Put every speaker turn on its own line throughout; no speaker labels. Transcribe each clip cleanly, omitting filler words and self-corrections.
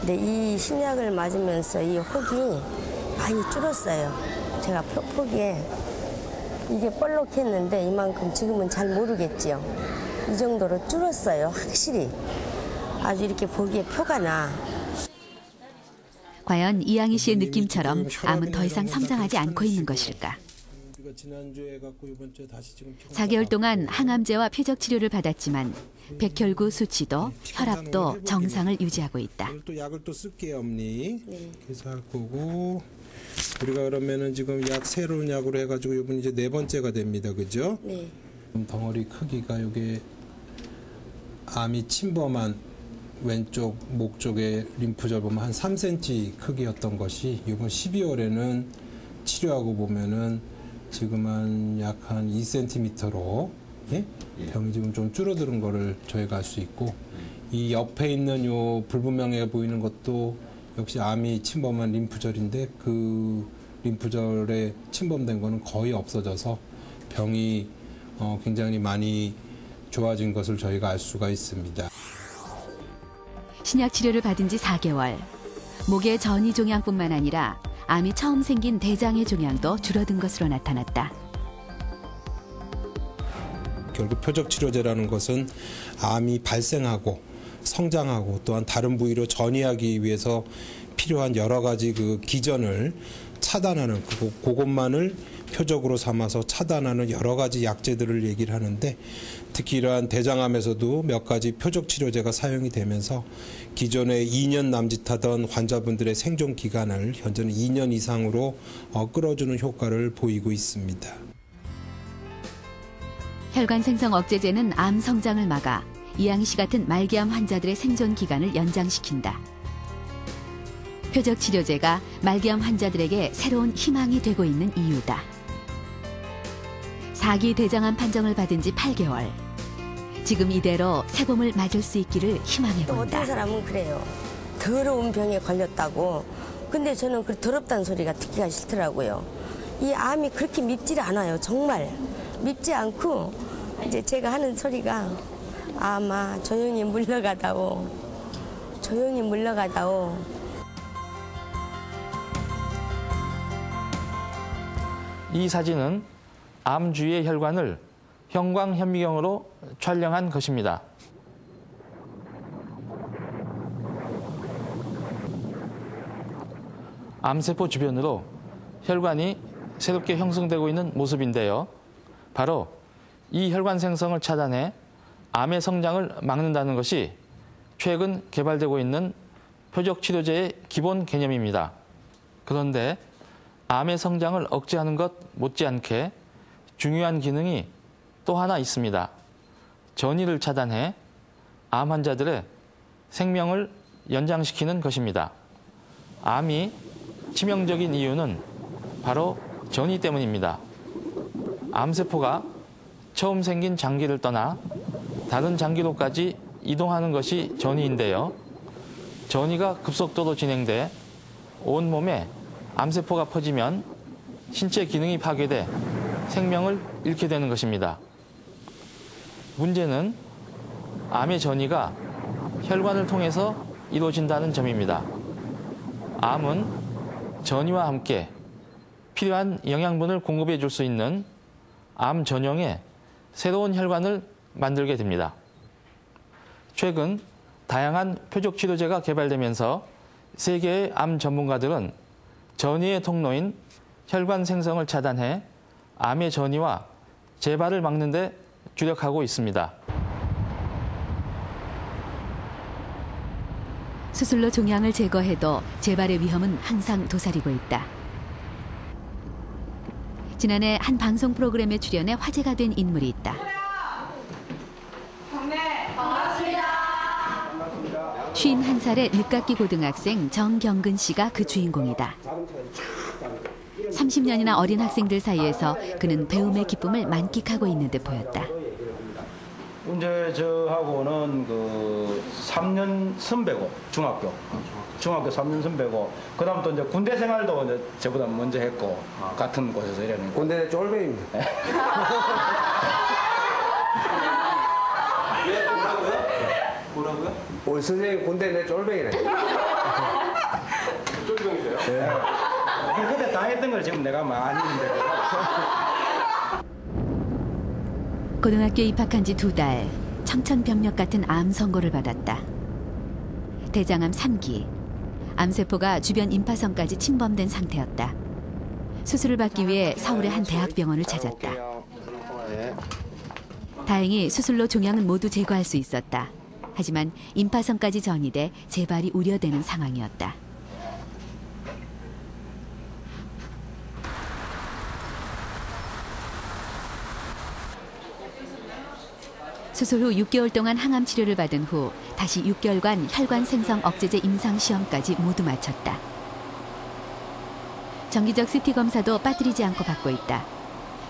근데 이 신약을 맞으면서 이 혹이 많이 줄었어요. 제가 포기에 이게 볼록했는데 이만큼 지금은 잘 모르겠지요. 이 정도로 줄었어요. 확실히. 아주 이렇게 보기에 표가 나.
과연 이양희 씨의 느낌처럼 암은 더 이상 성장하지 않고 있는 것일까? 4개월 동안 항암제와 표적 치료를 받았지만 백혈구 수치도 혈압도 정상을 유지하고 있다.
또 약을 또 쓸게요, 어머니. 그래서 할 거고 우리가 그러면은 지금 약 새로운 약으로 해가지고 이번 이제 4번째가 됩니다, 그죠?
네.
덩어리 크기가 이게 암이 침범한 왼쪽 목 쪽에 림프절 보면 한 3cm 크기였던 것이 이번 12월에는 치료하고 보면은 지금 약 한 2cm로 예? 병이 지금 좀 줄어드는 거를 저희가 알 수 있고 이 옆에 있는 요 불분명해 보이는 것도 역시 암이 침범한 림프절인데 그 림프절에 침범된 거는 거의 없어져서 병이 굉장히 많이 좋아진 것을 저희가 알 수가 있습니다.
신약 치료를 받은 지 4개월. 목의 전이 종양뿐만 아니라 암이 처음 생긴 대장의 종양도 줄어든 것으로 나타났다.
결국 표적치료제라는 것은 암이 발생하고 성장하고 또한 다른 부위로 전이하기 위해서 필요한 여러 가지 그 기전을 차단하는 그것만을 표적으로 삼아서 차단하는 여러 가지 약제들을 얘기를 하는데 특히 이러한 대장암에서도 몇 가지 표적치료제가 사용이 되면서 기존에 2년 남짓하던 환자분들의 생존 기간을 현재는 2년 이상으로 끌어주는 효과를 보이고 있습니다.
혈관 생성 억제제는 암 성장을 막아 이양희 씨 같은 말기암 환자들의 생존 기간을 연장시킨다. 표적 치료제가 말기암 환자들에게 새로운 희망이 되고 있는 이유다. 4기 대장암 판정을 받은 지 8개월. 지금 이대로 새봄을 맞을 수 있기를 희망해본다.
어떤 사람은 그래요. 더러운 병에 걸렸다고. 근데 저는 그 더럽다는 소리가 듣기가 싫더라고요. 이 암이 그렇게 밉지 않아요. 정말 밉지 않고 이제 제가 하는 소리가 암아 조용히 물러가다오. 조용히 물러가다오.
이 사진은 암 주위의 혈관을 형광현미경으로 촬영한 것입니다. 암세포 주변으로 혈관이 새롭게 형성되고 있는 모습인데요. 바로 이 혈관 생성을 차단해 암의 성장을 막는다는 것이 최근 개발되고 있는 표적 치료제의 기본 개념입니다. 그런데 암의 성장을 억제하는 것 못지않게 중요한 기능이 또 하나 있습니다. 전이를 차단해 암 환자들의 생명을 연장시키는 것입니다. 암이 치명적인 이유는 바로 전이 때문입니다. 암세포가 처음 생긴 장기를 떠나 다른 장기로까지 이동하는 것이 전이인데요. 전이가 급속도로 진행돼 온몸에 암세포가 퍼지면 신체 기능이 파괴돼 생명을 잃게 되는 것입니다. 문제는 암의 전이가 혈관을 통해서 이루어진다는 점입니다. 암은 전이와 함께 필요한 영양분을 공급해 줄 수 있는 암 전용의 새로운 혈관을 만들게 됩니다. 최근 다양한 표적 치료제가 개발되면서 세계의 암 전문가들은 전이의 통로인 혈관 생성을 차단해 암의 전이와 재발을 막는 데 주력하고 있습니다.
수술로 종양을 제거해도 재발의 위험은 항상 도사리고 있다. 지난해 한 방송 프로그램에 출연해 화제가 된 인물이 있다.
반갑습니다.
51살의 늦깎이 고등학생 정경근 씨가 그 주인공이다. 30년이나 어린 학생들 사이에서 그는 배움의 기쁨을 만끽하고 있는 듯 보였다.
이제 저하고는 그 3년 선배고 중학교 3년 선배고 그다음 또 이제 군대 생활도 이제 저보다 먼저 했고 같은 곳에서 일하는
군대 쫄배입니다.
뭐라고요?
우리 선생님 군대 내 쫄배이네.
그때 당했던 걸 지금 내가 많이 있는데.
고등학교에 입학한 지 2달, 청천벽력 같은 암 선고를 받았다. 대장암 3기, 암세포가 주변 임파선까지 침범된 상태였다. 수술을 받기 위해 서울의 한 대학병원을 찾았다. 다행히 수술로 종양은 모두 제거할 수 있었다. 하지만 임파선까지 전이돼 재발이 우려되는 상황이었다. 수술 후 6개월 동안 항암 치료를 받은 후 다시 6개월간 혈관 생성 억제제 임상 시험까지 모두 마쳤다. 정기적 CT 검사도 빠뜨리지 않고 받고 있다.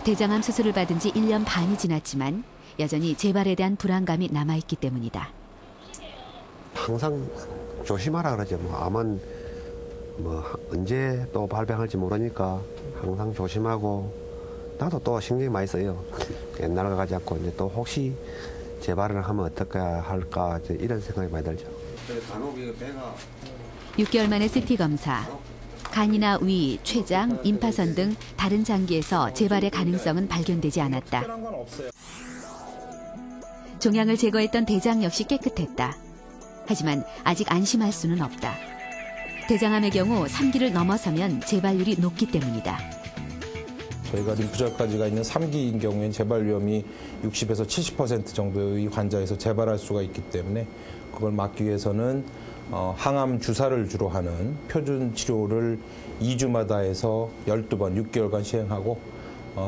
대장암 수술을 받은 지 1년 반이 지났지만 여전히 재발에 대한 불안감이 남아있기 때문이다.
항상 조심하라 그러죠. 암은 언제 또 발병할지 모르니까 항상 조심하고, 나도 또 신경이 많이 써요. 옛날과 같지 않고 이제 또 혹시 재발을 하면 어떻게 할까 이런 생각이 많이 들죠.
6개월 만에 CT 검사. 간이나 위, 췌장, 임파선 등 다른 장기에서 재발의 가능성은 발견되지 않았다. 종양을 제거했던 대장 역시 깨끗했다. 하지만 아직 안심할 수는 없다. 대장암의 경우 3기를 넘어서면 재발률이 높기 때문이다.
저희가 림프절까지가 있는 3기인 경우에는 재발 위험이 60에서 70% 정도의 환자에서 재발할 수가 있기 때문에 그걸 막기 위해서는 항암 주사를 주로 하는 표준 치료를 2주마다 해서 12번 6개월간 시행하고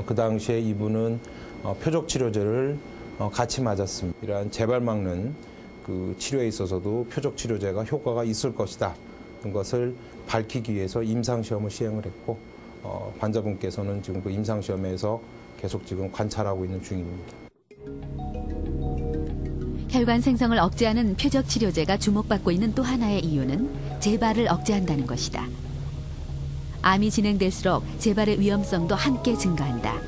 그 당시에 이분은 표적 치료제를 같이 맞았습니다. 이러한 재발 막는 그 치료에 있어서도 표적 치료제가 효과가 있을 것이다. 그런 것을 밝히기 위해서 임상시험을 시행을 했고 환자분께서는 지금 그 임상시험에서 계속 지금 관찰하고 있는 중입니다.
혈관 생성을 억제하는 표적 치료제가 주목받고 있는 또 하나의 이유는 재발을 억제한다는 것이다. 암이 진행될수록 재발의 위험성도 함께 증가한다.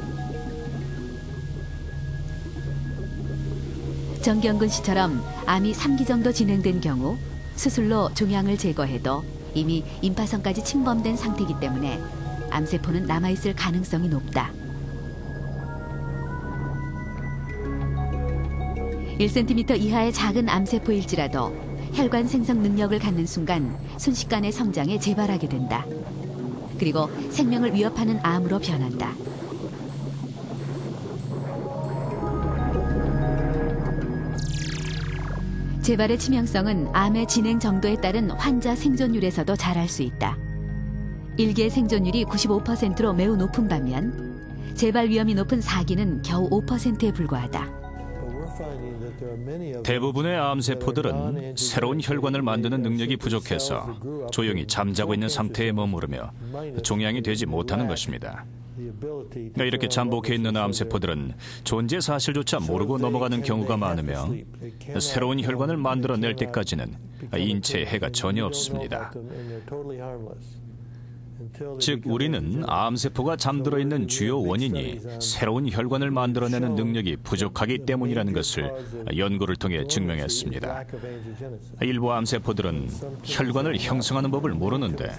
정경근 씨처럼 암이 3기 정도 진행된 경우 수술로 종양을 제거해도 이미 임파선까지 침범된 상태이기 때문에 암세포는 남아있을 가능성이 높다. 1cm 이하의 작은 암세포일지라도 혈관 생성 능력을 갖는 순간 순식간에 성장해 재발하게 된다. 그리고 생명을 위협하는 암으로 변한다. 재발의 치명성은 암의 진행 정도에 따른 환자 생존율에서도 잘 알 수 있다. 1기의 생존율이 95%로 매우 높은 반면 재발 위험이 높은 4기는 겨우 5%에 불과하다.
대부분의 암세포들은 새로운 혈관을 만드는 능력이 부족해서 조용히 잠자고 있는 상태에 머무르며 종양이 되지 못하는 것입니다. 이렇게 잠복해 있는 암세포들은 존재 사실조차 모르고 넘어가는 경우가 많으며 새로운 혈관을 만들어낼 때까지는 인체에 해가 전혀 없습니다. 즉 우리는 암세포가 잠들어 있는 주요 원인이 새로운 혈관을 만들어내는 능력이 부족하기 때문이라는 것을 연구를 통해 증명했습니다. 일부 암세포들은 혈관을 형성하는 법을 모르는데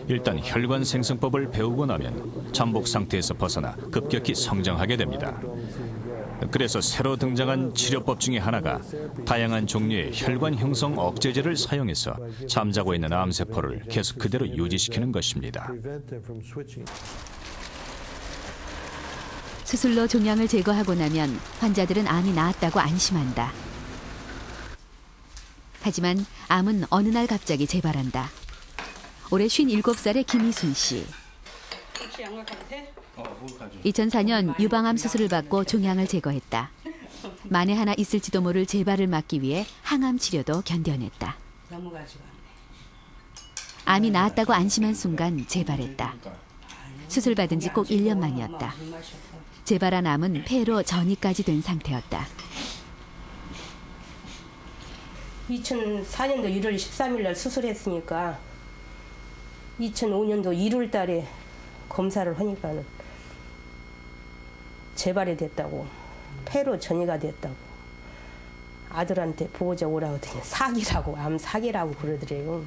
일단 혈관 생성법을 배우고 나면 잠복 상태에서 벗어나 급격히 성장하게 됩니다. 그래서 새로 등장한 치료법 중에 하나가 다양한 종류의 혈관 형성 억제제를 사용해서 잠자고 있는 암세포를 계속 그대로 유지시키는 것입니다.
수술로 종양을 제거하고 나면 환자들은 암이 나았다고 안심한다. 하지만 암은 어느 날 갑자기 재발한다. 올해 57살의 김희순 씨. 2004년 유방암 수술을 받고 종양을 제거했다. 만에 하나 있을지도 모를 재발을 막기 위해 항암 치료도 견뎌냈다. 암이 나았다고 안심한 순간 재발했다. 수술 받은 지 꼭 1년 만이었다. 재발한 암은 폐로 전이까지 된 상태였다.
2004년도 1월 13일 날 수술했으니까 2005년도 1월 달에 검사를 하니까는 재발이 됐다고, 폐로 전이가 됐다고 아들한테 보호자 오라고 하더니 사기라고, 암 사기라고 그러더래요.